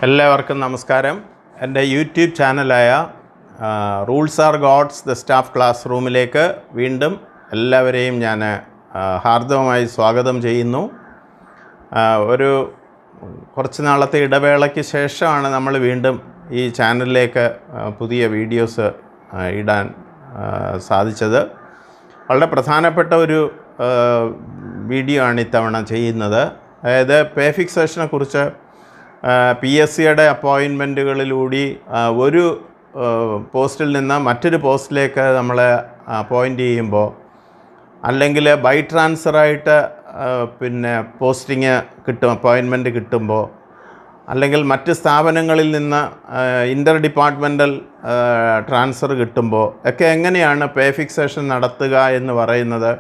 എല്ലാവർക്കും നമസ്കാരം. എൻ്റെ യൂട്യൂബ് ചാനലായ rules are gods the staff class റൂമിലേക്ക് വീണ്ടും എല്ലാവരെയും ഞാൻ ഹാർദവമായി സ്വാഗതം ചെയ്യുന്നു. ഒരു കുറച്ച് നാളത്തെ ഇടവേളയ്ക്ക് ശേഷമാണ് നമ്മൾ വീണ്ടും ഈ ചാനലിലേക്ക് പുതിയ വീഡിയോസ് ഇടാൻ സാധിച്ചത്. വളരെ പ്രധാനപ്പെട്ട ഒരു വീഡിയോ ആണ് ഇത്തവണ ചെയ്യുന്നത്. അതായത് പേ ഫിക്സേഷനെ കുറിച്ച് PSCയുടെ അപ്പോയിൻമെൻറ്റുകളിലൂടെ ഒരു പോസ്റ്റിൽ നിന്ന് മറ്റൊരു പോസ്റ്റിലേക്ക് നമ്മളെ അപ്പോയിൻ്റ് ചെയ്യുമ്പോൾ, അല്ലെങ്കിൽ ബൈ ട്രാൻസ്ഫറായിട്ട് പോസ്റ്റിങ് കിട്ടും, അപ്പോയിൻമെൻറ്റ് കിട്ടുമ്പോൾ, അല്ലെങ്കിൽ മറ്റ് സ്ഥാപനങ്ങളിൽ നിന്ന് ഇൻ്റർ ഡിപ്പാർട്ട്മെൻ്റൽ ട്രാൻസ്ഫർ കിട്ടുമ്പോൾ ഒക്കെ എങ്ങനെയാണ് പേ ഫിക്സേഷൻ നടത്തുക എന്ന് പറയുന്നത്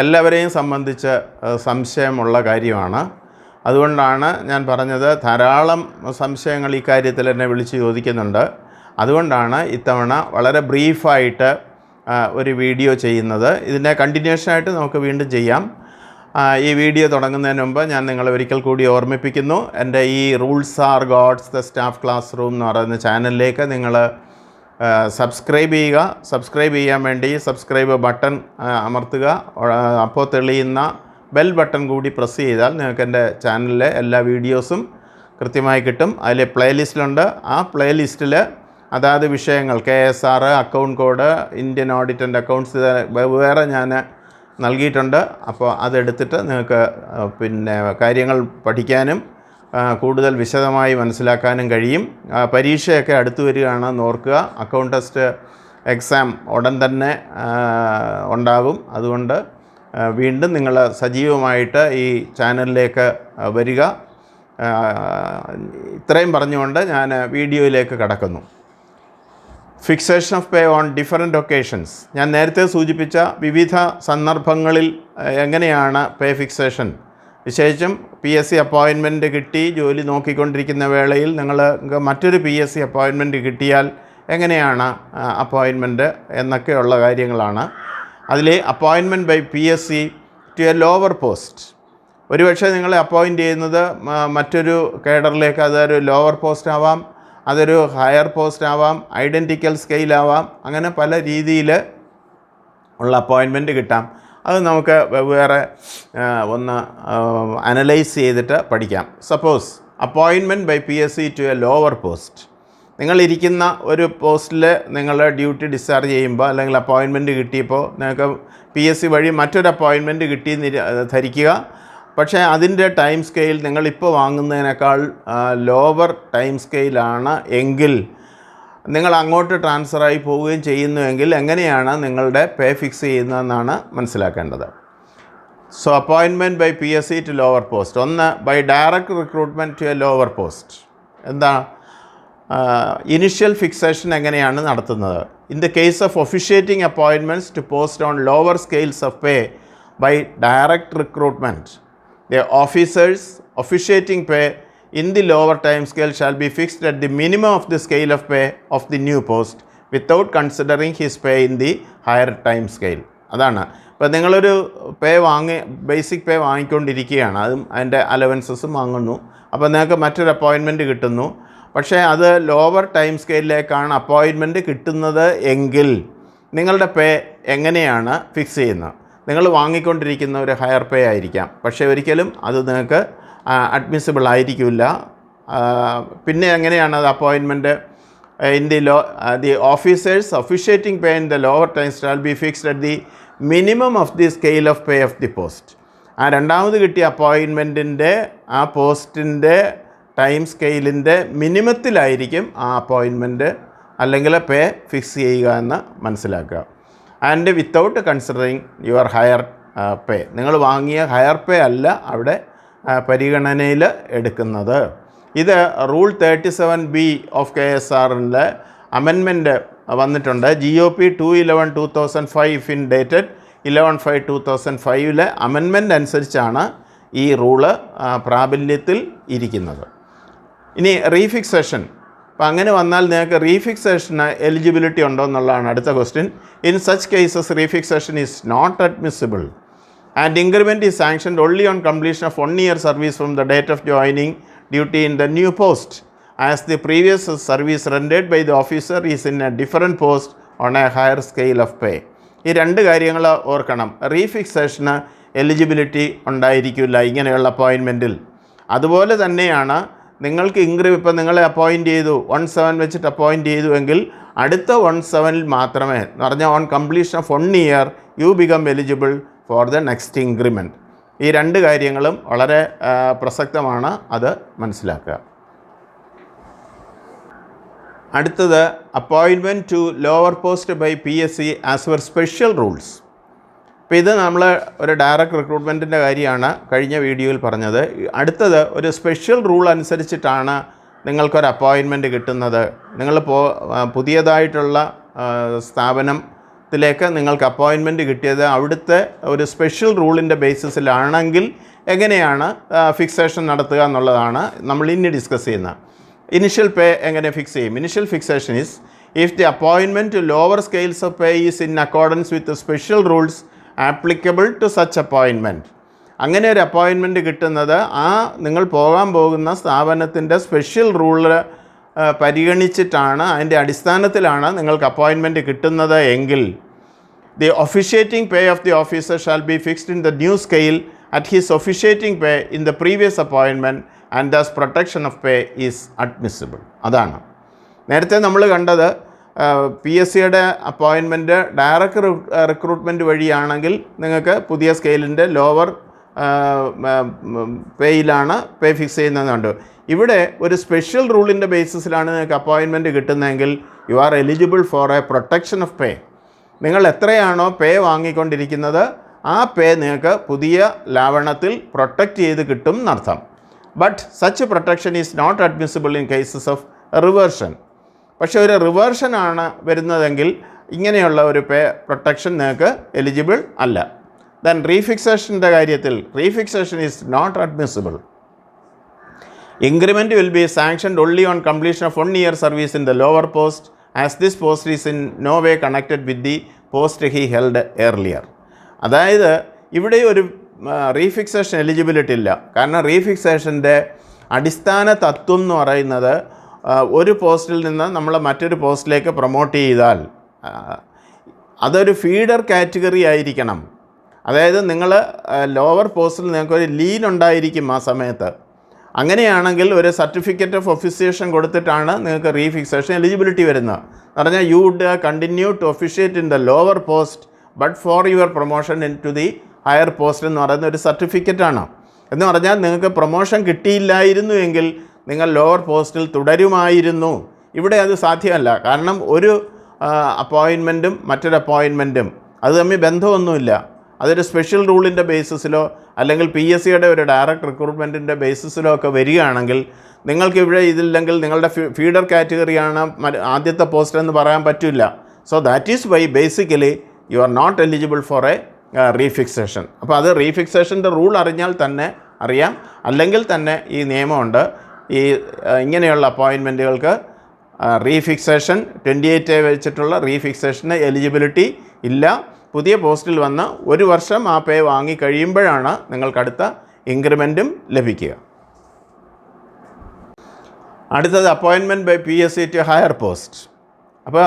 എല്ലാവരെയും സംബന്ധിച്ച് സംശയമുള്ള കാര്യമാണ്. അതുകൊണ്ടാണ് ഞാൻ പറഞ്ഞത്, ധാരാളം സംശയങ്ങൾ ഈ കാര്യത്തിൽ എന്നെ വിളിച്ച് ചോദിക്കുന്നുണ്ട്. അതുകൊണ്ടാണ് ഇത്തവണ വളരെ ബ്രീഫായിട്ട് ഒരു വീഡിയോ ചെയ്യുന്നത്. ഇതിൻ്റെ കണ്ടിന്യൂഷനായിട്ട് നമുക്ക് വീണ്ടും ചെയ്യാം. ഈ വീഡിയോ തുടങ്ങുന്നതിന് മുമ്പ് ഞാൻ നിങ്ങളെ ഒരിക്കൽ കൂടി ഓർമ്മിപ്പിക്കുന്നു, എൻ്റെ ഈ rules are gods the staff classroom എന്ന് പറയുന്ന ചാനലിലേക്ക് നിങ്ങൾ സബ്സ്ക്രൈബ് ചെയ്യുക. സബ്സ്ക്രൈബ് ചെയ്യാൻ വേണ്ടി സബ്സ്ക്രൈബ് ബട്ടൺ അമർത്തുക. അപ്പോൾ തെളിയുന്ന ബെൽ ബട്ടൺ കൂടി പ്രസ് ചെയ്താൽ നിങ്ങൾക്ക് എൻ്റെ ചാനലിലെ എല്ലാ വീഡിയോസും കൃത്യമായി കിട്ടും. അതിൽ പ്ലേലിസ്റ്റിലുണ്ട്. ആ പ്ലേലിസ്റ്റിൽ അതാത് വിഷയങ്ങൾ, KSR, account code, Indian audit and accounts വേറെ ഞാൻ നൽകിയിട്ടുണ്ട്. അപ്പോൾ അതെടുത്തിട്ട് നിങ്ങൾക്ക് കാര്യങ്ങൾ പഠിക്കാനും കൂടുതൽ വിശദമായി മനസ്സിലാക്കാനും കഴിയും. പരീക്ഷയൊക്കെ അടുത്ത് വരികയാണെന്ന് ഓർക്കുക. അക്കൗണ്ട് ടെസ്റ്റ് എക്സാം ഉടൻ തന്നെ ഉണ്ടാകും. അതുകൊണ്ട് വീണ്ടും നിങ്ങൾ സജീവമായിട്ട് ഈ ചാനലിലേക്ക് വരിക. ഇത്രയും പറഞ്ഞുകൊണ്ട് ഞാൻ വീഡിയോയിലേക്ക് കടക്കുന്നു. Fixation of pay on different occasions. ഞാൻ നേരത്തെ സൂചിപ്പിച്ച വിവിധ സന്ദർഭങ്ങളിൽ എങ്ങനെയാണ് പേ ഫിക്സേഷൻ, വിശേഷിച്ചും PSC അപ്പോയിൻമെൻറ്റ് കിട്ടി ജോലി നോക്കിക്കൊണ്ടിരിക്കുന്ന വേളയിൽ നിങ്ങൾക്ക് മറ്റൊരു PSC അപ്പോയിൻമെൻറ്റ് കിട്ടിയാൽ എങ്ങനെയാണ് അപ്പോയിൻമെൻറ്റ് എന്നൊക്കെയുള്ള കാര്യങ്ങളാണ്. അതിൽ appointment by PSC to a lower post. ഒരുപക്ഷെ നിങ്ങളെ അപ്പോയിൻ്റ് ചെയ്യുന്നത് മറ്റൊരു കേഡറിലേക്ക്, അതൊരു ലോവർ പോസ്റ്റ് ആവാം, അതൊരു ഹയർ പോസ്റ്റ് ആവാം, ഐഡൻറ്റിക്കൽ സ്കെയിലാവാം. അങ്ങനെ പല രീതിയിൽ ഉള്ള അപ്പോയിൻമെൻറ്റ് കിട്ടാം. അത് നമുക്ക് വേറെ ഒന്ന് അനലൈസ് ചെയ്തിട്ട് പഠിക്കാം. Suppose appointment by PSC to a lower post. നിങ്ങളിരിക്കുന്ന ഒരു പോസ്റ്റിൽ നിങ്ങൾ ഡ്യൂട്ടി ഡിസ്ചാർജ് ചെയ്യുമ്പോൾ, അല്ലെങ്കിൽ അപ്പോയിൻമെൻറ്റ് കിട്ടിയപ്പോൾ നിങ്ങൾക്ക് PSC വഴി മറ്റൊരു അപ്പോയിൻമെൻറ്റ് കിട്ടിയെന്ന് ധരിക്കുക. പക്ഷേ അതിൻ്റെ ടൈം സ്കെയിൽ നിങ്ങളിപ്പോൾ വാങ്ങുന്നതിനേക്കാൾ ലോവർ ടൈം സ്കെയിലാണ് എങ്കിൽ നിങ്ങൾ അങ്ങോട്ട് ട്രാൻസ്ഫറായി പോവുകയും ചെയ്യുന്നുവെങ്കിൽ എങ്ങനെയാണ് നിങ്ങളുടെ പേ ഫിക്സ് ചെയ്യുന്നതെന്നാണ് മനസ്സിലാക്കേണ്ടത്. So appointment by PSC to lower post. ഒന്ന്, by direct recruitment to a lower post. എന്താ ഇനിഷ്യൽ ഫിക്സേഷൻ എങ്ങനെയാണ് നടത്തുന്നത്? In the case of officiating appointments to post on lower scales of pay by direct recruitment, the officers officiating pay in the lower time scale shall be fixed at the minimum of the scale of pay of the new post without considering his pay in the higher time scale. അതാണ്. ഇപ്പോൾ നിങ്ങളൊരു basic pay വാങ്ങിക്കൊണ്ടിരിക്കുകയാണ്, അതും അതിൻ്റെ അലവൻസസും വാങ്ങുന്നു. അപ്പോൾ നിങ്ങൾക്ക് മറ്റൊരു appointment കിട്ടുന്നു. പക്ഷേ അത് ലോവർ ടൈം സ്കെയിലിലേക്കാണ് അപ്പോയിൻമെൻറ്റ് കിട്ടുന്നത് എങ്കിൽ നിങ്ങളുടെ പേ എങ്ങനെയാണ് ഫിക്സ് ചെയ്യുന്നത്? നിങ്ങൾ വാങ്ങിക്കൊണ്ടിരിക്കുന്ന ഒരു ഹയർ പേ ആയിരിക്കാം, പക്ഷേ ഒരിക്കലും അത് നിങ്ങൾക്ക് അഡ്മിസിബിൾ ആയിരിക്കില്ല. പിന്നെ എങ്ങനെയാണ് അത് appointment in the officers officiating pay in the lower time shall be fixed at the minimum of the scale of pay of the post. ആ രണ്ടാമത് കിട്ടിയ അപ്പോയിൻമെൻറ്റിൻ്റെ ആ പോസ്റ്റിൻ്റെ ടൈം സ്കെയിലിൻ്റെ മിനിമത്തിലായിരിക്കും ആ അപ്പോയിൻമെൻറ്റ് അല്ലെങ്കിൽ പേ ഫിക്സ് ചെയ്യുക എന്ന് മനസ്സിലാക്കുക. And without considering your higher പേ. നിങ്ങൾ വാങ്ങിയ ഹയർ പേ അല്ല അവിടെ പരിഗണനയിൽ എടുക്കുന്നത്. ഇത് റൂൾ 37B ഓഫ് KSRൻ്റെ അമെൻമെൻറ്റ് വന്നിട്ടുണ്ട്. GOP 211/2005 ഇൻ ഡേറ്റഡ് 11/5/2005 അമെൻമെൻറ്റ് അനുസരിച്ചാണ് ഈ റൂള് പ്രാബല്യത്തിൽ ഇരിക്കുന്നത്. ഇനി റീഫിക്സേഷൻ. അപ്പോൾ അങ്ങനെ വന്നാൽ നിങ്ങൾക്ക് റീഫിക്സേഷന് എലിജിബിലിറ്റി ഉണ്ടോ എന്നുള്ളതാണ് അടുത്ത question. In such cases refixation is not admissible and increment is sanctioned only on completion of 1 year service from the date of joining duty in the new post. as the previous service rendered by the officer is in a different post on a higher scale of pay. ഈ രണ്ട് കാര്യങ്ങൾ ഓർക്കണം. റീഫിക്സേഷന് eligibility ഉണ്ടായിരിക്കില്ല ഇങ്ങനെയുള്ള അപ്പോയിൻമെൻറ്റിൽ. അതുപോലെ തന്നെയാണ് നിങ്ങൾക്ക് ഇപ്പം നിങ്ങളെ അപ്പോയിൻറ്റ് ചെയ്തു 1/7 വെച്ചിട്ട് അപ്പോയിൻറ്റ് ചെയ്തു എങ്കിൽ അടുത്ത 1/7 മാത്രമേ എന്ന് പറഞ്ഞാൽ on completion of 1 year you become eligible for the next increment. ഈ രണ്ട് കാര്യങ്ങളും വളരെ പ്രസക്തമാണ്, അത് മനസ്സിലാക്കുക. അടുത്തത് appointment to lower post by PSC as per special rules. അപ്പോൾ ഇത് നമ്മൾ ഒരു ഡയറക്റ്റ് റിക്രൂട്ട്മെൻറ്റിൻ്റെ കാര്യമാണ് കഴിഞ്ഞ വീഡിയോയിൽ പറഞ്ഞത്. അടുത്തത് ഒരു സ്പെഷ്യൽ റൂൾ അനുസരിച്ചിട്ടാണ് നിങ്ങൾക്കൊരു അപ്പോയിൻമെൻറ്റ് കിട്ടുന്നത്. നിങ്ങൾ പുതിയതായിട്ടുള്ള സ്ഥാപനത്തിലേക്ക് നിങ്ങൾക്ക് അപ്പോയിൻമെൻറ്റ് കിട്ടിയത് അവിടുത്തെ ഒരു സ്പെഷ്യൽ റൂളിൻ്റെ ബേസിസിലാണെങ്കിൽ എങ്ങനെയാണ് ഫിക്സേഷൻ നടത്തുക എന്നുള്ളതാണ് നമ്മൾ ഇനി ഡിസ്കസ് ചെയ്യുന്നത്. ഇനിഷ്യൽ പേ എങ്ങനെ ഫിക്സ് ചെയ്യും? Initial fixation is if the appointment to lower scales of pay is in accordance with special rules applicable to such appointment. അങ്ങനെ ഒരു അപ്പോയിൻമെൻറ്റ് കിട്ടുന്നത് നിങ്ങൾ പോകാൻ പോകുന്ന സ്ഥാപനത്തിൻ്റെ സ്പെഷ്യൽ റൂള് പരിഗണിച്ചിട്ടാണ്, അതിൻ്റെ അടിസ്ഥാനത്തിലാണ് നിങ്ങൾക്ക് അപ്പോയിൻമെൻറ്റ് കിട്ടുന്നത് എങ്കിൽ the officiating pay of the officer shall be fixed in the new scale at his officiating pay in the previous appointment and thus protection of pay is admissible. അതാണ് നേരത്തെ നമ്മൾ കണ്ടത്. PSCയുടെ അപ്പോയിൻമെൻറ്റ് ഡയറക്റ്റ് റിക്രൂട്ട്മെൻറ്റ് വഴിയാണെങ്കിൽ നിങ്ങൾക്ക് പുതിയ സ്കെയിലിൻ്റെ lower പേയിലാണ് പേ fix ചെയ്യുന്നതുകൊണ്ട്, ഇവിടെ ഒരു സ്പെഷ്യൽ റൂളിൻ്റെ ബേസിസിലാണ് നിങ്ങൾക്ക് അപ്പോയിൻമെൻറ്റ് കിട്ടുന്നതെങ്കിൽ you are eligible for a protection of pay. നിങ്ങൾ എത്രയാണോ പേ വാങ്ങിക്കൊണ്ടിരിക്കുന്നത് ആ പേ നിങ്ങൾക്ക് പുതിയ ലാവണത്തിൽ പ്രൊട്ടക്റ്റ് ചെയ്ത് കിട്ടും എന്നർത്ഥം. But such protection is not admissible in cases of reversion. പക്ഷേ ഒരു റിവേർഷനാണ് വരുന്നതെങ്കിൽ ഇങ്ങനെയുള്ള ഒരു പേ പ്രൊട്ടക്ഷൻ നിങ്ങൾക്ക് എലിജിബിൾ അല്ല. ദെൻ റീഫിക്സേഷൻ്റെ കാര്യത്തിൽ refixation is not admissible. Increment will be sanctioned only on completion of 1 year service in the lower post as this post is in no way connected with the post he held earlier. അതായത് ഇവിടെ ഒരു റീഫിക്സേഷൻ eligibility ഇല്ല. കാരണം റീഫിക്സേഷൻ്റെ അടിസ്ഥാന തത്വം എന്ന് പറയുന്നത് ഒരു പോസ്റ്റിൽ നിന്ന് നമ്മൾ മറ്റൊരു പോസ്റ്റിലേക്ക് പ്രൊമോട്ട് ചെയ്താൽ അതൊരു ഫീഡർ കാറ്റഗറി ആയിരിക്കണം. അതായത് നിങ്ങൾ ലോവർ പോസ്റ്റിൽ നിങ്ങൾക്കൊരു ലീൻ ഉണ്ടായിരിക്കും ആ സമയത്ത്. അങ്ങനെയാണെങ്കിൽ ഒരു സർട്ടിഫിക്കറ്റ് ഓഫ് ഒഫിസിയേഷൻ കൊടുത്തിട്ടാണ് നിങ്ങൾക്ക് റീഫിക്സേഷൻ എലിജിബിലിറ്റി വരുന്നത്. എന്ന് പറഞ്ഞാൽ you would continue to officiate in the lower post but for your promotion into the higher post എന്ന് പറയുന്ന ഒരു സർട്ടിഫിക്കറ്റാണ്. എന്ന് പറഞ്ഞാൽ നിങ്ങൾക്ക് പ്രൊമോഷൻ കിട്ടിയില്ലായിരുന്നു എങ്കിൽ നിങ്ങൾ ലോവർ പോസ്റ്റിൽ തുടരുമായിരുന്നു. ഇവിടെ അത് സാധ്യമല്ല. കാരണം ഒരു അപ്പോയിൻമെൻറ്റും മറ്റൊരു അപ്പോയിൻമെൻറ്റും അത് തമ്മിൽ ബന്ധമൊന്നുമില്ല. അതൊരു സ്പെഷ്യൽ റൂളിൻ്റെ ബേസിസിലോ അല്ലെങ്കിൽ PSCയുടെ ഒരു ഡയറക്റ്റ് റിക്രൂട്ട്മെൻറ്റിൻ്റെ ബേസിസിലോ ഒക്കെ വരികയാണെങ്കിൽ നിങ്ങൾക്ക് ഇവിടെ ഇതില്ലെങ്കിൽ നിങ്ങളുടെ ഫീഡർ കാറ്റഗറിയാണ് ആദ്യത്തെ പോസ്റ്റ് എന്ന് പറയാൻ പറ്റില്ല. So that is why basically you are not eligible for a refixation. അപ്പോൾ അത് റീഫിക്സേഷൻ്റെ റൂൾ അറിഞ്ഞാൽ തന്നെ അറിയാം. അല്ലെങ്കിൽ തന്നെ ഈ നിയമമുണ്ട്. ഈ ഇങ്ങനെയുള്ള അപ്പോയിൻമെൻറ്റുകൾക്ക് റീഫിക്സേഷൻ 28A വെച്ചിട്ടുള്ള റീഫിക്സേഷന് എലിജിബിലിറ്റി ഇല്ല. പുതിയ പോസ്റ്റിൽ വന്ന് 1 വർഷം ആ പേ വാങ്ങി കഴിയുമ്പോഴാണ് നിങ്ങൾക്കടുത്ത ഇൻക്രിമെൻറ്റും ലഭിക്കുക. അടുത്തത് appointment by PSC to higher post. അപ്പോൾ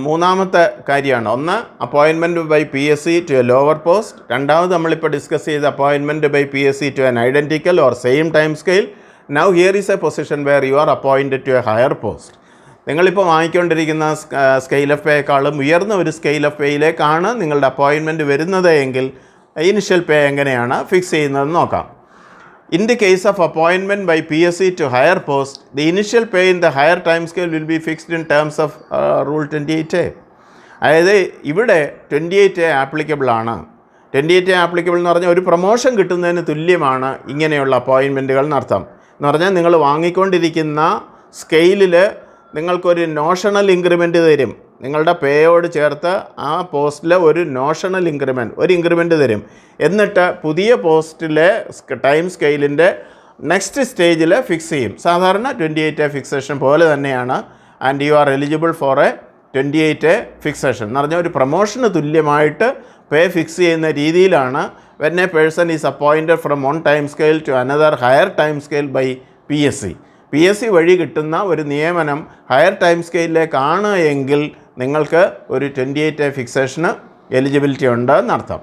മൂന്നാമത്തെ കാര്യമാണ്. ഒന്ന് appointment by PSC to a lower post. രണ്ടാമത് നമ്മളിപ്പോൾ ഡിസ്കസ് ചെയ്ത appointment by PSC to an identical or same time scale. Now here is a position where you are appointed to a higher post. നിങ്ങളിപ്പോൾ വാങ്ങിക്കൊണ്ടിരിക്കുന്ന scale of പേയേക്കാളും ഉയർന്ന ഒരു scale of പേയിലേക്കാണ് നിങ്ങളുടെ appointment വരുന്നത് എങ്കിൽ ഇനിഷ്യൽ പേ എങ്ങനെയാണ് ഫിക്സ് ചെയ്യുന്നതെന്ന് നോക്കാം. In the case of appointment by PSC to higher post, the initial pay in the higher time scale will be fixed in terms of Rule 28A. അതായത് ഇവിടെ 28A applicable ആണ്. 28A applicable എന്ന് പറഞ്ഞാൽ ഒരു promotion കിട്ടുന്നതിന് തുല്യമാണ് ഇങ്ങനെയുള്ള അപ്പോയിൻമെൻറ്റുകൾ എന്നർത്ഥം. എന്ന് പറഞ്ഞാൽ നിങ്ങൾ വാങ്ങിക്കൊണ്ടിരിക്കുന്ന സ്കെയിലിൽ നിങ്ങൾക്കൊരു നോഷണൽ ഇൻക്രിമെൻറ്റ് തരും. നിങ്ങളുടെ പേയോട് ചേർത്ത് ആ പോസ്റ്റിൽ ഒരു നോഷണൽ ഇൻക്രിമെൻറ്റ് ഒരു ഇൻക്രിമെൻറ്റ് തരും. എന്നിട്ട് പുതിയ പോസ്റ്റിലെ ടൈം സ്കെയിലിൻ്റെ നെക്സ്റ്റ് സ്റ്റേജിൽ ഫിക്സ് ചെയ്യും. സാധാരണ 28A ഫിക്സേഷൻ പോലെ തന്നെയാണ്. And you are eligible for A 28A fixation എന്ന് പറഞ്ഞാൽ ഒരു പ്രൊമോഷന് തുല്യമായിട്ട് പേ ഫിക്സ് ചെയ്യുന്ന രീതിയിലാണ് when a person is appointed from one time scale to another higher time scale by PSC. PSC വഴി കിട്ടുന്ന ഒരു നിയമനം ഹയർ ടൈം സ്കെയിലിലേക്കാണ് എങ്കിൽ നിങ്ങൾക്ക് ഒരു 28A ഫിക്സേഷന് എലിജിബിലിറ്റി ഉണ്ട് എന്നർത്ഥം.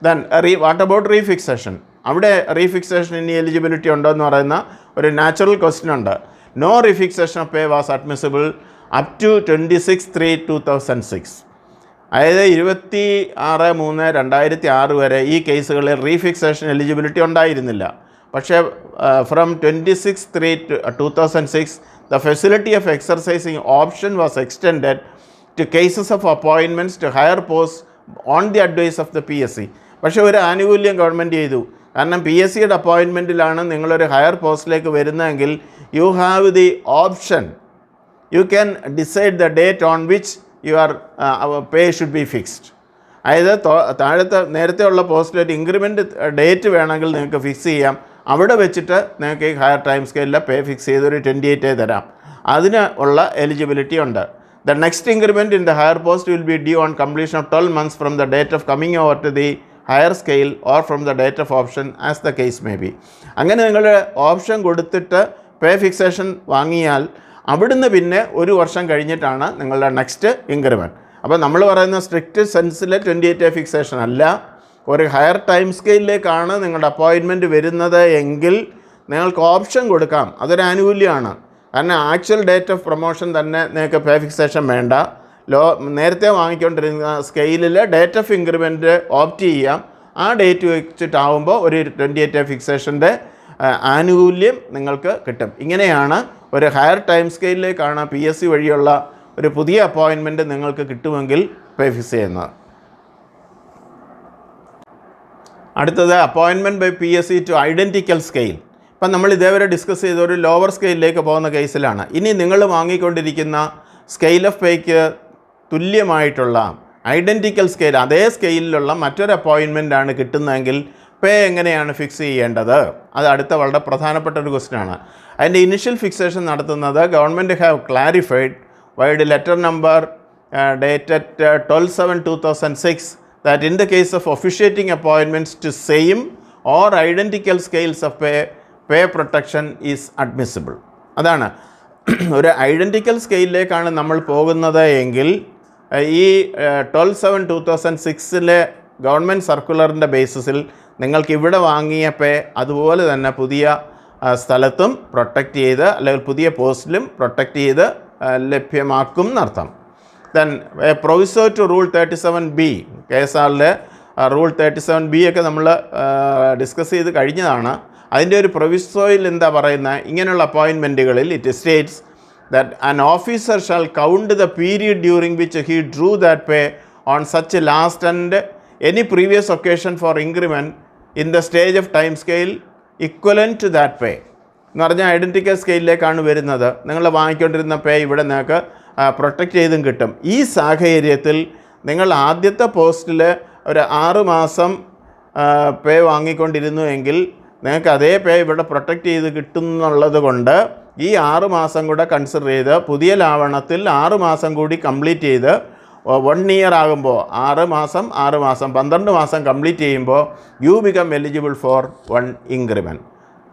Then what about refixation? അവിടെ റീഫിക്സേഷൻ ഇനി എലിജിബിലിറ്റി ഉണ്ടോ എന്ന് പറയുന്ന ഒരു നാച്ചുറൽ ക്വസ്റ്റ്യൻ ഉണ്ട്. No refixation of pay was admissible up to 26/3/2006. അതായത് 26/3/2006 വരെ ഈ കേസുകളിൽ റീഫിക്സേഷൻ എലിജിബിലിറ്റി ഉണ്ടായിരുന്നില്ല. പക്ഷേ from 26/3/2006 the facility of exercising option was extended to cases of appointments to higher posts on the advice of the PSC. പക്ഷേ ഒരു ആനുകൂല്യം ഗവൺമെൻറ് ചെയ്തു. കാരണം PSCയുടെ അപ്പോയിൻമെൻറ്റിലാണ് നിങ്ങളൊരു ഹയർ പോസ്റ്റിലേക്ക് വരുന്നതെങ്കിൽ you have the option, you can decide the date on which your pay should be fixed. അതായത് താഴത്തെ നേരത്തെ ഉള്ള പോസ്റ്റിൽ ഒരു ഇൻക്രിമെൻറ്റ് ഡേറ്റ് വേണമെങ്കിൽ നിങ്ങൾക്ക് ഫിക്സ് ചെയ്യാം. അവിടെ വെച്ചിട്ട് നിങ്ങൾക്ക് ഈ ഹയർ ടൈം സ്കെയിലിൽ പേ ഫിക്സ് ചെയ്തൊരു 28A തരാം. അതിന് ഉള്ള എലിജിബിലിറ്റി ഉണ്ട്. The next increment in the higher post will be due on completion of 12 months from the date of coming over to the higher scale or from the date of option as the case may be. അങ്ങനെ നിങ്ങൾ option കൊടുത്തിട്ട് പേ fixation വാങ്ങിയാൽ അവിടുന്ന് പിന്നെ ഒരു വർഷം കഴിഞ്ഞിട്ടാണ് നിങ്ങളുടെ നെക്സ്റ്റ് ഇൻക്രിമെൻറ്റ്. അപ്പോൾ നമ്മൾ പറയുന്ന സ്ട്രിക്റ്റ് സെൻസിലെ 28A ഫിക്സേഷൻ അല്ല. ഒരു ഹയർ ടൈം സ്കെയിലിലേക്കാണ് നിങ്ങളുടെ അപ്പോയിൻമെൻറ്റ് വരുന്നത് എങ്കിൽ നിങ്ങൾക്ക് ഓപ്ഷൻ കൊടുക്കാം. അതൊരു ആനുകൂല്യമാണ്. കാരണം ആക്ച്വൽ ഡേറ്റ് ഓഫ് പ്രൊമോഷൻ തന്നെ നിങ്ങൾക്ക് പേ ഫിക്സേഷൻ വേണ്ട. നേരത്തെ വാങ്ങിക്കൊണ്ടിരുന്ന സ്കെയിലിൽ ഡേറ്റ് ഓഫ് ഇൻക്രിമെൻറ്റ് ഓപ്റ്റ് ചെയ്യാം. ആ ഡേറ്റ് വെച്ചിട്ടാവുമ്പോൾ ഒരു 28A ഫിക്സേഷൻ്റെ ആനുകൂല്യം നിങ്ങൾക്ക് കിട്ടും. ഇങ്ങനെയാണ് ഒരു ഹയർ ടൈം സ്കെയിലിലേക്കാണ് PSC വഴിയുള്ള ഒരു പുതിയ അപ്പോയിൻമെൻറ്റ് നിങ്ങൾക്ക് കിട്ടുമെങ്കിൽ പേ ഫിക്സ് ചെയ്യുന്നത്. അടുത്തത് appointment by PSC to identical scale. ഇപ്പം നമ്മൾ ഇതേവരെ ഡിസ്കസ് ചെയ്ത ഒരു ലോവർ സ്കെയിലിലേക്ക് പോകുന്ന കേസിലാണ്. ഇനി നിങ്ങൾ വാങ്ങിക്കൊണ്ടിരിക്കുന്ന സ്കെയിൽ ഓഫ് പേയ്ക്ക് തുല്യമായിട്ടുള്ള ഐഡൻറ്റിക്കൽ സ്കെയിൽ, അതേ സ്കെയിലിലുള്ള മറ്റൊരു അപ്പോയിൻമെൻ്റാണ് കിട്ടുന്നതെങ്കിൽ പേ എങ്ങനെയാണ് ഫിക്സ് ചെയ്യേണ്ടത്? അത് അടുത്ത വളരെ പ്രധാനപ്പെട്ട ഒരു ക്വസ്റ്റ്യനാണ്. അതിൻ്റെ ഇനിഷ്യൽ ഫിക്സേഷൻ നടത്തുന്നത് government have clarified wide letter number dated 12/7/2006 that in the case of officiating appointments to same or identical scales of pay protection is admissible. അതാണ് ഒരു ഐഡൻറ്റിക്കൽ സ്കെയിലിലേക്കാണ് നമ്മൾ പോകുന്നത് എങ്കിൽ ഈ 12/7/2006 ഗവൺമെൻറ് സർക്കുലറിൻ്റെ ബേസിസിൽ നിങ്ങൾക്ക് ഇവിടെ വാങ്ങിയ പേ അതുപോലെ തന്നെ പുതിയ സ്ഥലത്തും പ്രൊട്ടക്റ്റ് ചെയ്ത് അല്ലെങ്കിൽ പുതിയ പോസ്റ്റിലും പ്രൊട്ടക്റ്റ് ചെയ്ത് ലഭ്യമാക്കും എന്നർത്ഥം. Then proviso to rule 37B, KSRലെ റൂൾ 37B ഒക്കെ നമ്മൾ ഡിസ്കസ് ചെയ്ത് കഴിഞ്ഞതാണ്. അതിൻ്റെ ഒരു പ്രൊവിസോയിൽ എന്താ പറയുന്നത്? ഇങ്ങനെയുള്ള അപ്പോയിൻമെൻറ്റുകളിൽ it states that an officer shall count the period during which he drew that pay on such last and any previous occasion for increment in the stage of time scale equivalent to that pay എന്ന് പറഞ്ഞാൽ identical സ്കെയിലിലേക്കാണ് വരുന്നത്. നിങ്ങൾ വാങ്ങിക്കൊണ്ടിരുന്ന പേ ഇവിടെ നിങ്ങൾക്ക് protect ചെയ്തും കിട്ടും. ഈ സാഹചര്യത്തിൽ നിങ്ങൾ ആദ്യത്തെ പോസ്റ്റിൽ ഒരു 6 മാസം പേ വാങ്ങിക്കൊണ്ടിരുന്നു എങ്കിൽ നിങ്ങൾക്ക് അതേ പേ ഇവിടെ പ്രൊട്ടക്റ്റ് ചെയ്ത് കിട്ടും എന്നുള്ളത് കൊണ്ട് ഈ 6 മാസം കൂടെ കൺസിഡർ ചെയ്ത് പുതിയ ലാവണത്തിൽ 6 മാസം കൂടി കംപ്ലീറ്റ് ചെയ്ത് 1 ഇയർ ആകുമ്പോൾ 6 മാസം 12 മാസം കംപ്ലീറ്റ് ചെയ്യുമ്പോൾ you become eligible for 1 increment.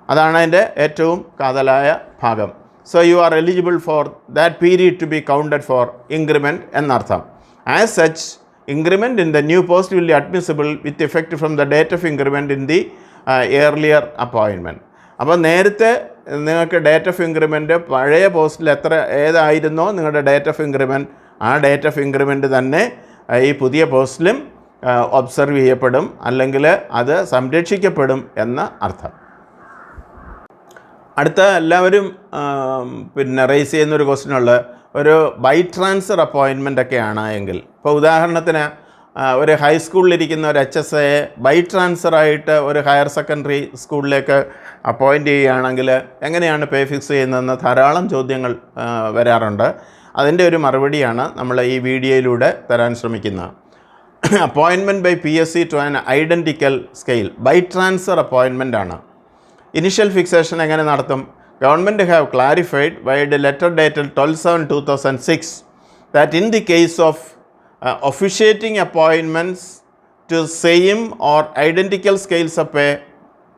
അതാണ് അതിൻ്റെ ഏറ്റവും കാതലായ ഭാഗം. So you are eligible for that period to be counted for increment എന്നർത്ഥം. As such increment in the new post will be admissible with effect from the date of increment in the earlier appointment. അപ്പോൾ നേരത്തെ നിങ്ങൾക്ക് date of increment പഴയ പോസ്റ്റിൽ ഏതായിരുന്നോ നിങ്ങളുടെ date of increment, ആ date of increment തന്നെ ഈ പുതിയ പോസ്റ്റിലും ഒബ്സർവ് ചെയ്യപ്പെടും, അല്ലെങ്കിൽ അത് സംരക്ഷിക്കപ്പെടും എന്ന അർത്ഥം. അടുത്ത എല്ലാവരും റേസ് ചെയ്യുന്നൊരു ക്വസ്റ്റ്യനുള്ള ഒരു ബൈ ട്രാൻസ്ഫർ അപ്പോയിൻമെൻ്റ് ഒക്കെയാണ് എങ്കിൽ, ഇപ്പോൾ ഉദാഹരണത്തിന് ഒരു ഹൈസ്കൂളിലിരിക്കുന്ന ഒരു HSA ബൈ ട്രാൻസ്ഫറായിട്ട് ഒരു ഹയർ സെക്കൻഡറി സ്കൂളിലേക്ക് അപ്പോയിൻ്റ് ചെയ്യുകയാണെങ്കിൽ എങ്ങനെയാണ് പേ ഫിക്സ് ചെയ്യുന്നതെന്ന് ധാരാളം ചോദ്യങ്ങൾ വരാറുണ്ട്. അതിൻ്റെ ഒരു മറുപടിയാണ് നമ്മൾ ഈ വീഡിയോയിലൂടെ തരാൻ ശ്രമിക്കുന്നത്. Appointment by PSC to an identical scale by transfer അപ്പോയിൻമെൻ്റ് ആണ്. ഇനിഷ്യൽ ഫിക്സേഷൻ എങ്ങനെ നടത്തും? Government have clarified by the letter dated 12/7/2006 that in the case of officiating appointments to same or identical scales of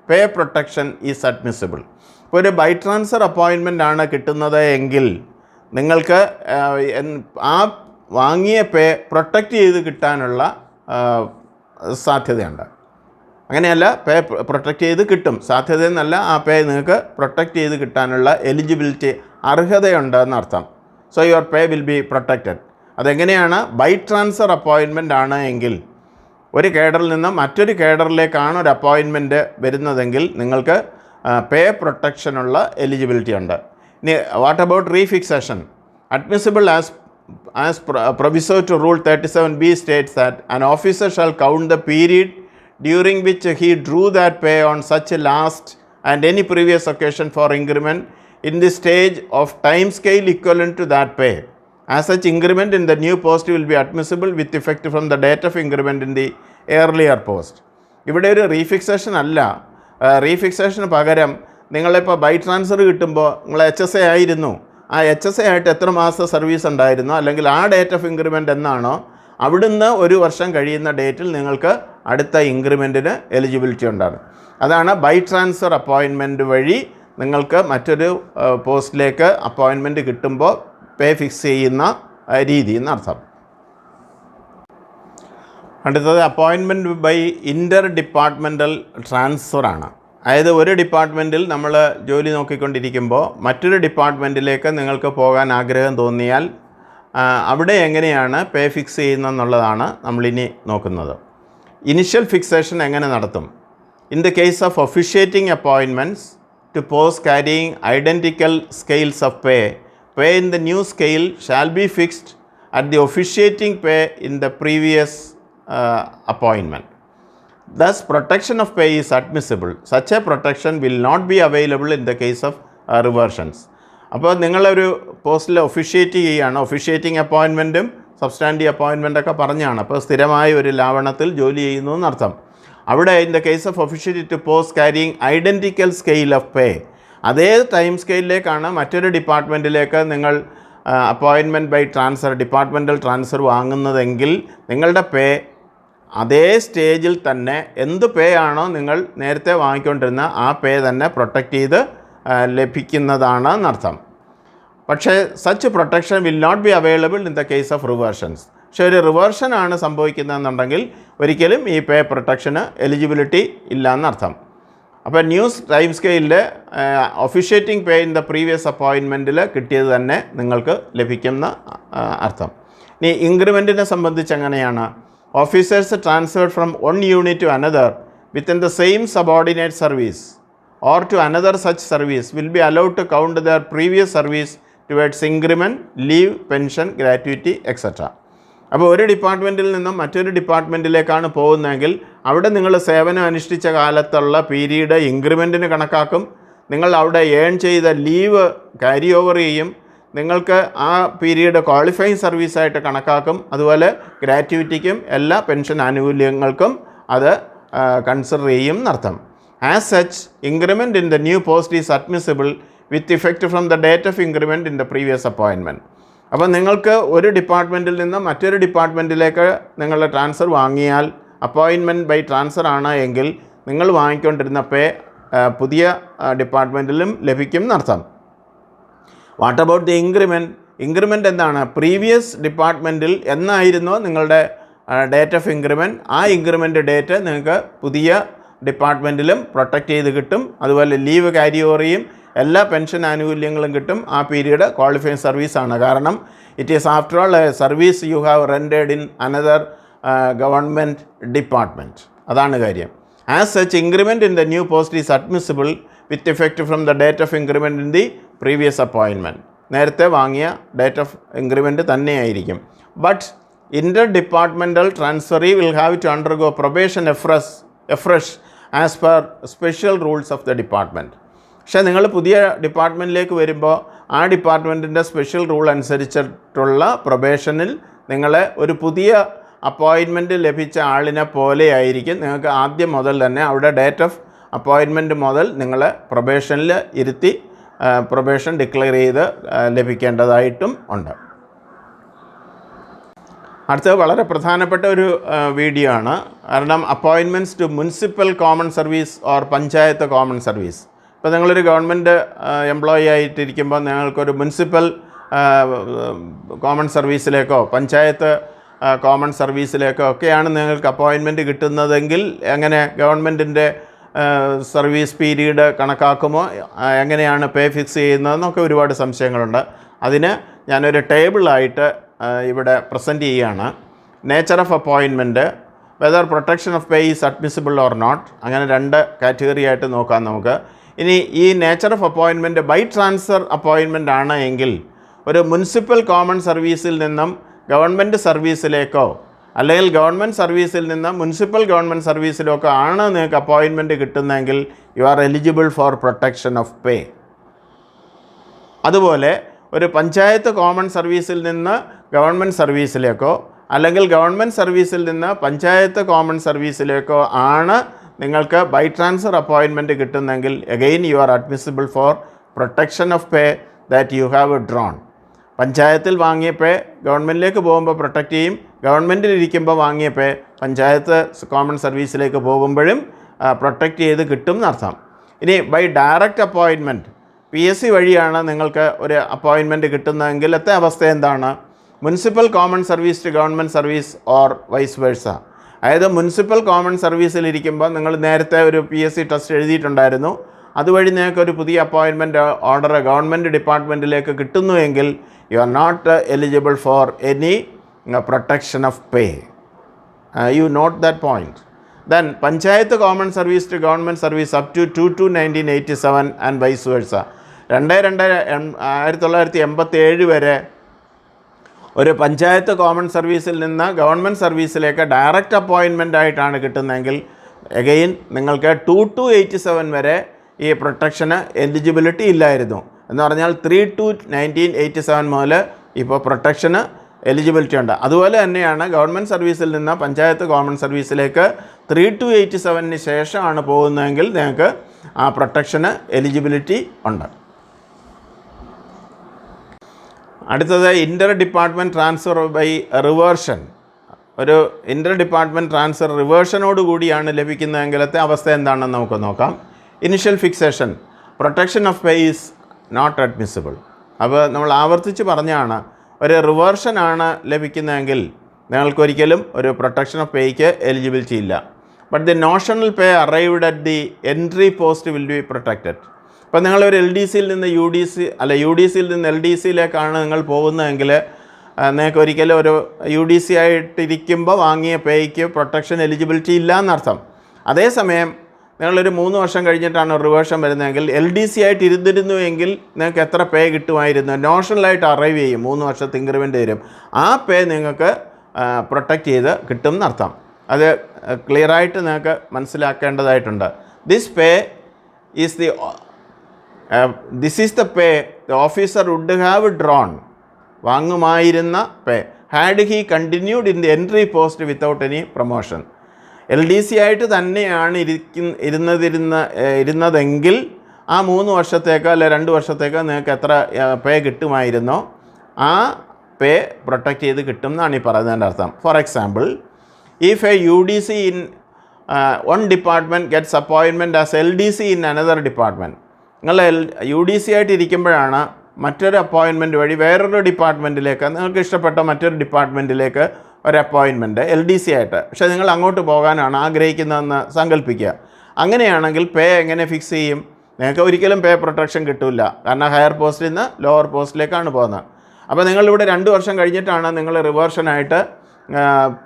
pay protection is admissible. ഇപ്പോൾ ഒരു by transfer അപ്പോയിൻമെൻ്റ് ആണ് കിട്ടുന്നത് എങ്കിൽ നിങ്ങൾക്ക് ആ വാങ്ങിയ പേ പ്രൊട്ടക്റ്റ് ചെയ്ത് കിട്ടാനുള്ള സാധ്യതയുണ്ട്. അങ്ങനെയല്ല, പേ പ്രൊട്ടക്റ്റ് ചെയ്ത് കിട്ടും, സാധ്യതയെന്നല്ല, ആ പേ നിങ്ങൾക്ക് പ്രൊട്ടക്റ്റ് ചെയ്ത് കിട്ടാനുള്ള എലിജിബിലിറ്റി അർഹതയുണ്ട് എന്നർത്ഥം. So your pay will be protected. അതെങ്ങനെയാണ്? ബൈ ട്രാൻസ്ഫർ അപ്പോയിൻമെൻ്റ് ആണ് എങ്കിൽ, ഒരു കേഡറിൽ നിന്ന് മറ്റൊരു കേഡറിലേക്കാണ് ഒരു അപ്പോയിൻമെൻറ്റ് വരുന്നതെങ്കിൽ നിങ്ങൾക്ക് പേ പ്രൊട്ടക്ഷനുള്ള എലിജിബിലിറ്റി ഉണ്ട്. ഇനി what about refixation? Admissible as proviso to Rule 37B states that an officer shall count the period during which he drew that pay on such a last and any previous occasion for increment in the stage of time scale equivalent to that pay. As such, increment in the new post will be admissible with effect from the date of increment in the earlier post. ഇവിടെ ഒരു റീഫിക്സേഷൻ അല്ല. റീഫിക്സേഷന് പകരം നിങ്ങളിപ്പോൾ by transfer കിട്ടുമ്പോൾ നിങ്ങൾ HSA ആയിരുന്നു, ആ HSA ആയിട്ട് എത്ര മാസം സർവീസ് ഉണ്ടായിരുന്നോ, അല്ലെങ്കിൽ ആ ഡേറ്റ് ഓഫ് ഇൻക്രിമെൻ്റ് എന്നാണോ, അവിടുന്ന് ഒരു വർഷം കഴിയുന്ന ഡേറ്റിൽ നിങ്ങൾക്ക് അടുത്ത ഇൻക്രിമെൻറ്റിന് എലിജിബിലിറ്റി ഉണ്ടാകും. അതാണ് ബൈ ട്രാൻസ്ഫർ അപ്പോയിൻമെൻറ്റ് വഴി നിങ്ങൾക്ക് മറ്റൊരു പോസ്റ്റിലേക്ക് അപ്പോയിൻമെൻറ്റ് കിട്ടുമ്പോൾ പേ ഫിക്സ് ചെയ്യുന്ന രീതി എന്നർത്ഥം. അടുത്തത് അപ്പോയിൻമെൻറ്റ് ബൈ ഇൻ്റർ ഡിപ്പാർട്ട്മെൻറ്റൽ ട്രാൻസ്ഫറാണ്. അതായത് ഒരു ഡിപ്പാർട്ട്മെൻറ്റിൽ നമ്മൾ ജോലി നോക്കിക്കൊണ്ടിരിക്കുമ്പോൾ മറ്റൊരു ഡിപ്പാർട്ട്മെൻറ്റിലേക്ക് നിങ്ങൾക്ക് പോകാൻ ആഗ്രഹം തോന്നിയാൽ അവിടെ എങ്ങനെയാണ് പേ ഫിക്സ് ചെയ്യുന്നതെന്നുള്ളതാണ് നമ്മളിനി നോക്കുന്നത്. ഇനിഷ്യൽ ഫിക്സേഷൻ എങ്ങനെ നടത്തും? In the case of officiating appointments to post carrying identical scales of pay in the new scale shall be fixed at the officiating pay in the previous appointment. Thus, protection of pay is admissible. Such a protection will not be available in the case of reversions. അപ്പോൾ നിങ്ങളൊരു പോസ്റ്റിൽ officiate ചെയ്യുകയാണ്, officiating അപ്പോയിൻമെൻറ്റും substantive അപ്പോയിൻമെൻറ്റൊക്കെ പറഞ്ഞാണ്. അപ്പോൾ സ്ഥിരമായ ഒരു ലാവണത്തിൽ ജോലി ചെയ്യുന്നു എന്നർത്ഥം. അവിടെ in the case of officiate to post carrying identical scale of pay, അതേ ടൈം സ്കെയിലിലേക്കാണ് മറ്റൊരു ഡിപ്പാർട്ട്മെൻറ്റിലേക്ക് നിങ്ങൾ appointment by transfer, departmental transfer വാങ്ങുന്നതെങ്കിൽ നിങ്ങളുടെ പേ അതേ സ്റ്റേജിൽ തന്നെ എന്ത് പേ ആണോ നിങ്ങൾ നേരത്തെ വാങ്ങിക്കൊണ്ടിരുന്ന ആ പേ തന്നെ പ്രൊട്ടക്റ്റ് ചെയ്ത് ലഭിക്കുന്നതാണ് എന്നർത്ഥം. പക്ഷേ such protection will not be available in the case of reversions. പക്ഷേ ഒരു റിവേർഷനാണ് സംഭവിക്കുന്നതെന്നുണ്ടെങ്കിൽ ഒരിക്കലും ഈ പേ പ്രൊട്ടക്ഷന് എലിജിബിലിറ്റി ഇല്ല എന്നർത്ഥം. അപ്പോൾ ന്യൂസ് ടൈം സ്കെയിലിൽ officiating pay in the previous അപ്പോയിൻമെൻറ്റിൽ കിട്ടിയത് തന്നെ നിങ്ങൾക്ക് ലഭിക്കുന്ന അർത്ഥം. ഇനി ഇൻക്രിമെൻറ്റിനെ സംബന്ധിച്ച് എങ്ങനെയാണ്? Officers transferred from one unit to another within the same subordinate service or to another such service will be allowed to count their previous service towards increment, leave, pension, gratuity etcetera. അപ്പോൾ ഒരു ഡിപ്പാർട്ട്മെൻറ്റിൽ നിന്നും മറ്റൊരു ഡിപ്പാർട്ട്മെൻറ്റിലേക്കാണ് പോകുന്നതെങ്കിൽ അവിടെ നിങ്ങൾ സേവനം അനുഷ്ഠിച്ച കാലത്തുള്ള പീരീഡ് ഇൻക്രിമെൻറ്റിന് കണക്കാക്കും. നിങ്ങൾ അവിടെ ഏൺ ചെയ്ത ലീവ് ക്യാരി ഓവർ ചെയ്യും. നിങ്ങൾക്ക് ആ പീരീഡ് ക്വാളിഫയിങ് സർവീസായിട്ട് കണക്കാക്കും. അതുപോലെ ഗ്രാറ്റുവിറ്റിക്കും എല്ലാ പെൻഷൻ ആനുകൂല്യങ്ങൾക്കും അത് കൺസിഡർ ചെയ്യും എന്നർത്ഥം. As such, increment in the new post is admissible with effect from the date of increment in the previous appointment. അപ്പോൾ നിങ്ങൾക്ക് ഒരു ഡിപ്പാർട്ട്മെൻറ്റിൽ നിന്ന് മറ്റൊരു ഡിപ്പാർട്ട്മെൻറ്റിലേക്ക് നിങ്ങളുടെ ട്രാൻസ്ഫർ വാങ്ങിയാൽ, അപ്പോയിൻമെൻറ്റ് ബൈ ട്രാൻസ്ഫർ ആണ് എങ്കിൽ നിങ്ങൾ വാങ്ങിക്കൊണ്ടിരുന്ന പേ പുതിയ ഡിപ്പാർട്ട്മെൻറ്റിലും ലഭിക്കും എന്നർത്ഥം. What about the increment? Increment എന്താണ്? പ്രീവിയസ് ഡിപ്പാർട്ട്മെൻറ്റിൽ എന്നായിരുന്നോ നിങ്ങളുടെ ഡേറ്റ് ഓഫ് ഇൻക്രിമെൻറ്റ്, ആ ഇൻക്രിമെൻറ്റ് ഡേറ്റ് നിങ്ങൾക്ക് പുതിയ ഡിപ്പാർട്ട്മെൻറ്റിലും പ്രൊട്ടക്റ്റ് ചെയ്ത് കിട്ടും. അതുപോലെ ലീവ് ക്യാരി ഓവർ ചെയ്യും, എല്ലാ പെൻഷൻ ആനുകൂല്യങ്ങളും കിട്ടും. ആ പീരീഡ് ക്വാളിഫയിങ് സർവീസാണ്. കാരണം it is after all a service you have rendered in another government department. അതാണ് കാര്യം. As such, increment in the new post is admissible with effect from the date of increment in the previous appointment. നേരത്തെ വാങ്ങിയ date of increment തന്നെയായിരിക്കും. But inter departmental transferee will have to undergo probation afresh as per special rules of the department. പക്ഷേ നിങ്ങൾ പുതിയ ഡിപ്പാർട്ട്മെൻറ്റിലേക്ക് വരുമ്പോൾ ആ ഡിപ്പാർട്ട്മെൻറ്റിൻ്റെ special rule അനുസരിച്ചിട്ടുള്ള പ്രൊബേഷനിൽ നിങ്ങളെ ഒരു പുതിയ അപ്പോയിൻമെൻറ്റ് ലഭിച്ച ആളിനെ പോലെ ആയിരിക്കും. നിങ്ങൾക്ക് ആദ്യം മുതൽ തന്നെ അവിടെ ഡേറ്റ് ഓഫ് അപ്പോയിൻമെൻറ്റ് മുതൽ നിങ്ങളെ പ്രൊബേഷനിൽ ഇരുത്തി പ്രൊബേഷൻ ഡിക്ലെയർ ചെയ്ത് ലഭിക്കേണ്ടതായിട്ടും ഉണ്ട്. അടുത്തത് വളരെ പ്രധാനപ്പെട്ട ഒരു വീഡിയോ ആണ്. കാരണം appointments to municipal common service or panchayat common service. ഇപ്പോൾ നിങ്ങളൊരു ഗവൺമെൻറ് എംപ്ലോയി ആയിട്ടിരിക്കുമ്പോൾ നിങ്ങൾക്കൊരു മുനിസിപ്പൽ കോമൺ സർവീസിലേക്കോ പഞ്ചായത്ത് കോമൺ സർവീസിലേക്കോ ഒക്കെയാണ് നിങ്ങൾക്ക് അപ്പോയിൻമെൻറ്റ് കിട്ടുന്നതെങ്കിൽ എങ്ങനെ ഗവൺമെൻറ്റിൻ്റെ സർവീസ് പീരീഡ് കണക്കാക്കുമോ, എങ്ങനെയാണ് പേ ഫിക്സ് ചെയ്യുന്നതെന്നൊക്കെ ഒരുപാട് സംശയങ്ങളുണ്ട്. അതിന് ഞാനൊരു ടേബിളായിട്ട് ഇവിടെ പ്രസൻറ്റ് ചെയ്യുകയാണ്. Nature of appointment, whether protection of pay is admissible or not, അങ്ങനെ 2 കാറ്റഗറി ആയിട്ട് നോക്കാം നമുക്ക്. ഇനി ഈ nature of appointment by transfer അപ്പോയിൻമെൻ്റ് ആണ് എങ്കിൽ ഒരു മുനിസിപ്പൽ കോമൺ സർവീസിൽ നിന്നും ഗവൺമെൻറ് സർവീസിലേക്കോ അല്ലെങ്കിൽ ഗവൺമെൻറ് സർവീസിൽ നിന്ന് മുനിസിപ്പൽ ഗവൺമെൻറ് സർവീസിലേക്കോ ആണ് നിങ്ങൾക്ക് അപ്പോയിൻമെൻറ്റ് കിട്ടുന്നതെങ്കിൽ you are eligible for protection of pay. അതുപോലെ ഒരു പഞ്ചായത്ത് കോമൺ സർവീസിൽ നിന്ന് ഗവൺമെൻറ് സർവീസിലേക്കോ അല്ലെങ്കിൽ ഗവൺമെൻറ് സർവീസിൽ നിന്ന് പഞ്ചായത്ത് കോമൺ സർവീസിലേക്കോ ആണ് നിങ്ങൾക്ക് ബൈ ട്രാൻസ്ഫർ അപ്പോയിൻമെൻറ്റ് കിട്ടുന്നെങ്കിൽ again you are admissible for protection of pay that you have drawn. പഞ്ചായത്തിൽ വാങ്ങിയ പേ ഗവൺമെൻറ്റിലേക്ക് പോകുമ്പോൾ പ്രൊട്ടക്റ്റ് ചെയ്യും, ഗവൺമെൻറ്റിൽ ഇരിക്കുമ്പോൾ വാങ്ങിയ പേ പഞ്ചായത്ത് കോമൺ സർവീസിലേക്ക് പോകുമ്പോഴും പ്രൊട്ടക്റ്റ് ചെയ്ത് കിട്ടും എന്നർത്ഥം. ഇനി ബൈ ഡയറക്റ്റ് അപ്പോയിൻമെൻറ്റ്, PSC വഴിയാണ് നിങ്ങൾക്ക് ഒരു അപ്പോയിൻമെൻറ്റ് കിട്ടുന്നതെങ്കിലത്തെ അവസ്ഥ എന്താണ്? Municipal common service to government service or vice versa. അതായത് മുനിസിപ്പൽ കോമൺ സർവീസിലിരിക്കുമ്പോൾ നിങ്ങൾ നേരത്തെ ഒരു PSC ടെസ്റ്റ് എഴുതിയിട്ടുണ്ടായിരുന്നു, അതുവഴി നിങ്ങൾക്കൊരു പുതിയ അപ്പോയിൻമെൻറ്റ് ഓർഡർ ഗവൺമെൻറ് ഡിപ്പാർട്ട്മെൻറ്റിലേക്ക് കിട്ടുന്നുവെങ്കിൽ you are not eligible for any protection of pay. You note that point. Then panchayat common service to government service up to 2/2/1987 and vice versa. 1987 വരെ ഒരു പഞ്ചായത്ത് കോമൺ സർവീസിൽ നിന്ന് ഗവൺമെൻറ് സർവീസിലേക്ക് ഡയറക്റ്റ് അപ്പോയിൻമെൻ്റ് ആയിട്ടാണ് കിട്ടുന്നതെങ്കിൽ അഗെയിൻ നിങ്ങൾക്ക് 2/2/87 വരെ ഈ പ്രൊട്ടക്ഷന് എലിജിബിലിറ്റി ഇല്ലായിരുന്നു. എന്ന് പറഞ്ഞാൽ 3/2/1987 മുതൽ ഇപ്പോൾ പ്രൊട്ടക്ഷന് എലിജിബിലിറ്റി ഉണ്ട്. അതുപോലെ തന്നെയാണ് ഗവൺമെൻറ് സർവീസിൽ നിന്ന് പഞ്ചായത്ത് കോമൺ സർവീസിലേക്ക് 3/2/87 ശേഷമാണ് പോകുന്നതെങ്കിൽ നിങ്ങൾക്ക് ആ പ്രൊട്ടക്ഷന് എലിജിബിലിറ്റി ഉണ്ട്. അടുത്തത് ഇൻ്റർ ഡിപ്പാർട്ട്മെൻറ്റ് ട്രാൻസ്ഫർ ബൈ റിവേർഷൻ. ഒരു ഇൻ്റർ ഡിപ്പാർട്ട്മെൻറ്റ് ട്രാൻസ്ഫർ റിവേർഷനോട് കൂടിയാണ് ലഭിക്കുന്നതെങ്കിലത്തെ അവസ്ഥ എന്താണെന്ന് നമുക്ക് നോക്കാം. Initial fixation, protection of pay is not admissible. അപ്പോൾ നമ്മൾ ആവർത്തിച്ച് പറഞ്ഞാണ്, ഒരു റിവേർഷനാണ് ലഭിക്കുന്നതെങ്കിൽ നിങ്ങൾക്കൊരിക്കലും ഒരു പ്രൊട്ടക്ഷൻ ഓഫ് പേയ്ക്ക് എലിജിബിലിറ്റി ഇല്ല. But the notional pay arrived at the entry post will be protected. ഇപ്പോൾ നിങ്ങളൊരു LDCയിൽ നിന്ന് UDCയിൽ നിന്ന് LDCയിലേക്കാണ് നിങ്ങൾ പോകുന്നതെങ്കിൽ നിങ്ങൾക്ക് ഒരിക്കലും ഒരു UDC ആയിട്ടിരിക്കുമ്പോൾ വാങ്ങിയ പേയ്ക്ക് പ്രൊട്ടക്ഷൻ എലിജിബിലിറ്റി ഇല്ല എന്നർത്ഥം. അതേസമയം നിങ്ങളൊരു 3 വർഷം കഴിഞ്ഞിട്ടാണ് റിവേർഷൻ വരുന്നതെങ്കിൽ LDC ആയിട്ട് ഇരുന്നിരുന്നു എങ്കിൽ നിങ്ങൾക്ക് എത്ര പേ കിട്ടുമായിരുന്നു? നോഷണലായിട്ട് അറൈവ് ചെയ്യും, 3 വർഷത്തെ ഇൻക്രിമെൻ്റ് വരും. ആ പേ നിങ്ങൾക്ക് പ്രൊട്ടക്റ്റ് ചെയ്ത് കിട്ടും എന്നർത്ഥം. അത് ക്ലിയറായിട്ട് നിങ്ങൾക്ക് മനസ്സിലാക്കേണ്ടതായിട്ടുണ്ട്. This is the pay the officer would have drawn, വാങ്ങുമായിരുന്ന pay, had he continued in the entry post without any promotion. LDC ആയിട്ട് തന്നെയാണ് ഇരുന്നതെങ്കിൽ ആ 3 വർഷത്തേക്കോ അല്ലെ 2 വർഷത്തേക്കോ നിങ്ങൾക്ക് എത്ര പേ കിട്ടുമായിരുന്നോ ആ പേ പ്രൊട്ടക്റ്റ് ചെയ്ത് കിട്ടും എന്നാണ് ഈ പറയുന്നതിൻ്റെ അർത്ഥം. For example, if A UDC in one department gets appointment as LDC in another department. നിങ്ങൾ UDC ആയിട്ട് ഇരിക്കുമ്പോഴാണ് മറ്റൊരു അപ്പോയിൻമെൻറ്റ് വഴി വേറൊരു ഡിപ്പാർട്ട്മെൻറ്റിലേക്ക്, നിങ്ങൾക്ക് ഇഷ്ടപ്പെട്ട മറ്റൊരു ഡിപ്പാർട്ട്മെൻറ്റിലേക്ക് ഒരു അപ്പോയിൻമെൻറ്റ് LDC ആയിട്ട്, പക്ഷേ നിങ്ങൾ അങ്ങോട്ട് പോകാനാണ് ആഗ്രഹിക്കുന്നതെന്ന് സങ്കല്പിക്കുക. അങ്ങനെയാണെങ്കിൽ പേ എങ്ങനെ ഫിക്സ് ചെയ്യും? നിങ്ങൾക്ക് ഒരിക്കലും പേ പ്രൊട്ടക്ഷൻ കിട്ടില്ല, കാരണം ഹയർ പോസ്റ്റിൽ നിന്ന് ലോവർ പോസ്റ്റിലേക്കാണ് പോകുന്നത്. അപ്പോൾ നിങ്ങളിവിടെ 2 വർഷം കഴിഞ്ഞിട്ടാണ് നിങ്ങൾ റിവേർഷനായിട്ട്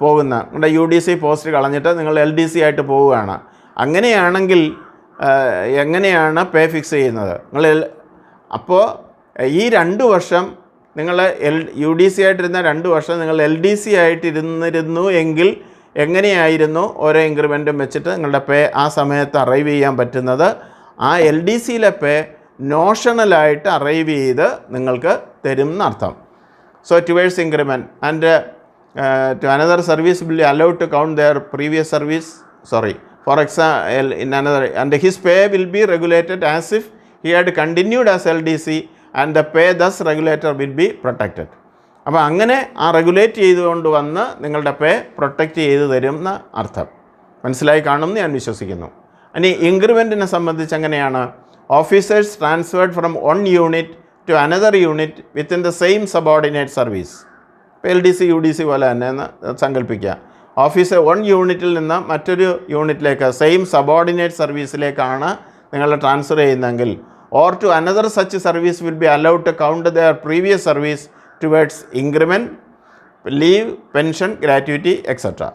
പോകുന്നത്. നിങ്ങളുടെ UDC പോസ്റ്റ് കളഞ്ഞിട്ട് നിങ്ങൾ LDC ആയിട്ട് പോവുകയാണ്. അങ്ങനെയാണെങ്കിൽ എങ്ങനെയാണ് പേ ഫിക്സ് ചെയ്യുന്നത്? അപ്പോൾ ഈ 2 വർഷം നിങ്ങൾ UDC ആയിട്ടിരുന്ന 2 വർഷം നിങ്ങൾ LDC ആയിട്ടിരുന്നിരുന്നു എങ്കിൽ എങ്ങനെയായിരുന്നു ഓരോ ഇൻക്രിമെൻറ്റും വെച്ചിട്ട് നിങ്ങളുടെ പേ ആ സമയത്ത് അറൈവ് ചെയ്യാൻ പറ്റുന്നത്? ആ LDCയിലെ പേ നോഷണലായിട്ട് അറൈവ് ചെയ്ത് നിങ്ങൾക്ക് തരും എന്നർത്ഥം. So towards increment and to another service will allowed to count their previous service for example in another and his pay will be regulated as if he had continued as LDC and the pay thus regulator will be protected. അപ്പോൾ അങ്ങനെ ആ regulate ചെയ്തുകൊണ്ട് വന്ന് നിങ്ങളുടെ പേ protect ചെയ്ത് തരും എന്ന അർത്ഥം. മനസ്സിലായി കാണുമെന്ന് ഞാൻ വിശ്വസിക്കുന്നു. ഇനി ഇൻക്രിമെൻറ്റിനെ സംബന്ധിച്ച് എങ്ങനെയാണ്? Officers transferred from one unit to another unit within the same subordinate service. LDC UDC പോലെ തന്നെ എന്ന് സങ്കല്പിക്കുക. ഓഫീസർ വൺ യൂണിറ്റിൽ നിന്ന് മറ്റൊരു യൂണിറ്റിലേക്ക് സെയിം സബോർഡിനേറ്റ് സർവീസിലേക്കാണ് നിങ്ങൾ ട്രാൻസ്ഫർ ചെയ്യുന്നതെങ്കിൽ or to another such service will be allowed to count their previous service towards increment, leave, pension, gratuity, etc.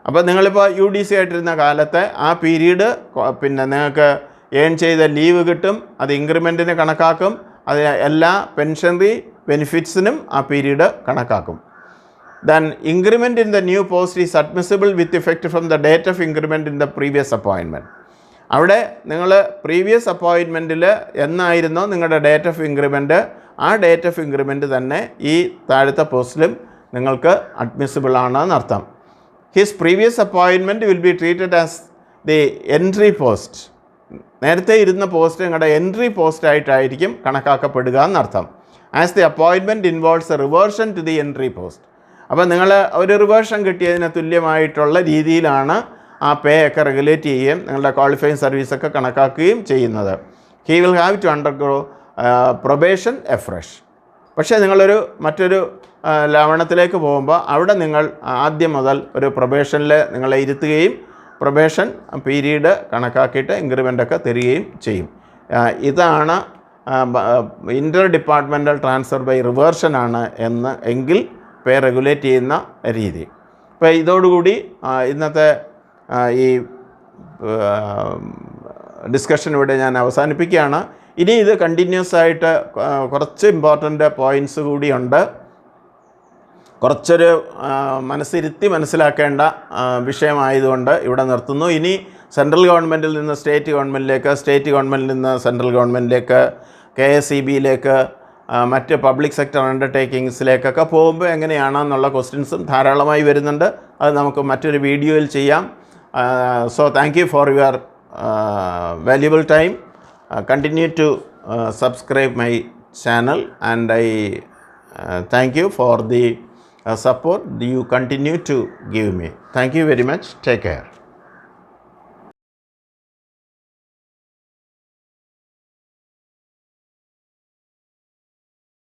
അപ്പോൾ നിങ്ങളിപ്പോൾ UDC ആയിട്ടിരുന്ന കാലത്തെ ആ പീരീഡ് പിന്നെ നിങ്ങൾക്ക് ഏൺ ചെയ്ത ലീവ് കിട്ടും, അത് ഇൻക്രിമെൻറ്റിന് കണക്കാക്കും, അത് എല്ലാ പെൻഷനറി ബെനിഫിറ്റ്സിനും ആ പീരീഡ് കണക്കാക്കും. Then increment in the new post is admissible with effect from the date of increment in the previous appointment. അവിടെ നിങ്ങൾ പ്രീവിയസ് അപ്പോയിൻമെൻറ്റിൽ എന്നായിരുന്നോ നിങ്ങളുടെ ഡേറ്റ് ഓഫ് ഇൻക്രിമെൻറ്റ്, ആ ഡേറ്റ് ഓഫ് ഇൻക്രിമെൻറ്റ് തന്നെ ഈ താഴത്തെ പോസ്റ്റിലും നിങ്ങൾക്ക് അഡ്മിസിബിൾ ആണെന്നർത്ഥം. His previous appointment will be treated as the entry post. നേരത്തെ ഇരുന്ന പോസ്റ്റ് നിങ്ങളുടെ എൻട്രി പോസ്റ്റായിട്ടായിരിക്കും കണക്കാക്കപ്പെടുക എന്നർത്ഥം. As the appointment involves a reversion to the entry post. അപ്പോൾ നിങ്ങൾ ഒരു റിവേർഷൻ കിട്ടിയതിന് തുല്യമായിട്ടുള്ള രീതിയിലാണ് ആ പേ ഒക്കെ റെഗുലേറ്റ് ചെയ്യുകയും നിങ്ങളുടെ ക്വാളിഫയിങ് സർവീസൊക്കെ കണക്കാക്കുകയും ചെയ്യുന്നത്. He will have to undergo probation afresh. പക്ഷേ നിങ്ങളൊരു മറ്റൊരു ലവണത്തിലേക്ക് പോകുമ്പോൾ അവിടെ നിങ്ങൾ ആദ്യം മുതൽ ഒരു പ്രൊബേഷനിൽ നിങ്ങളെ ഇരുത്തുകയും പ്രൊബേഷൻ പീരീഡ് കണക്കാക്കിയിട്ട് ഇൻക്രിമെൻ്റൊക്കെ തരികയും ചെയ്യും. ഇതാണ് ഇൻ്റർ ഡിപ്പാർട്ട്മെൻറ്റൽ ട്രാൻസ്ഫർ ബൈ റിവേർഷനാണ് എങ്കിൽ പേ റെഗുലേറ്റ് ചെയ്യുന്ന രീതി. ഇപ്പോൾ ഇതോടുകൂടി ഇന്നത്തെ ഈ ഡിസ്കഷൻ ഇവിടെ ഞാൻ അവസാനിപ്പിക്കുകയാണ്. ഇനി ഇത് കണ്ടിന്യൂസ് ആയിട്ട് കുറച്ച് ഇമ്പോർട്ടൻ്റ് പോയിൻറ്റ്സ് കൂടിയുണ്ട്. കുറച്ചൊരു മനസ്സിരുത്തി മനസ്സിലാക്കേണ്ട വിഷയമായതുകൊണ്ട് ഇവിടെ നിർത്തുന്നു. ഇനി സെൻട്രൽ ഗവൺമെൻറ്റിൽ നിന്ന് സ്റ്റേറ്റ് ഗവൺമെൻറ്റിലേക്ക്, സ്റ്റേറ്റ് ഗവൺമെൻറ്റിൽ നിന്ന് സെൻട്രൽ ഗവൺമെൻറ്റിലേക്ക്, KSEBയിലേക്ക്, മറ്റ് പബ്ലിക് സെക്ടർ അണ്ടർടേക്കിങ്സിലേക്കൊക്കെ പോകുമ്പോൾ എങ്ങനെയാണെന്നുള്ള ക്വസ്റ്റ്യൻസും ധാരാളമായി വരുന്നുണ്ട്. അത് നമുക്ക് മറ്റൊരു വീഡിയോയിൽ ചെയ്യാം. So thank you for your valuable time. Continue to subscribe my channel, and I thank you for the support you continue to give me. Thank you very much. Take care.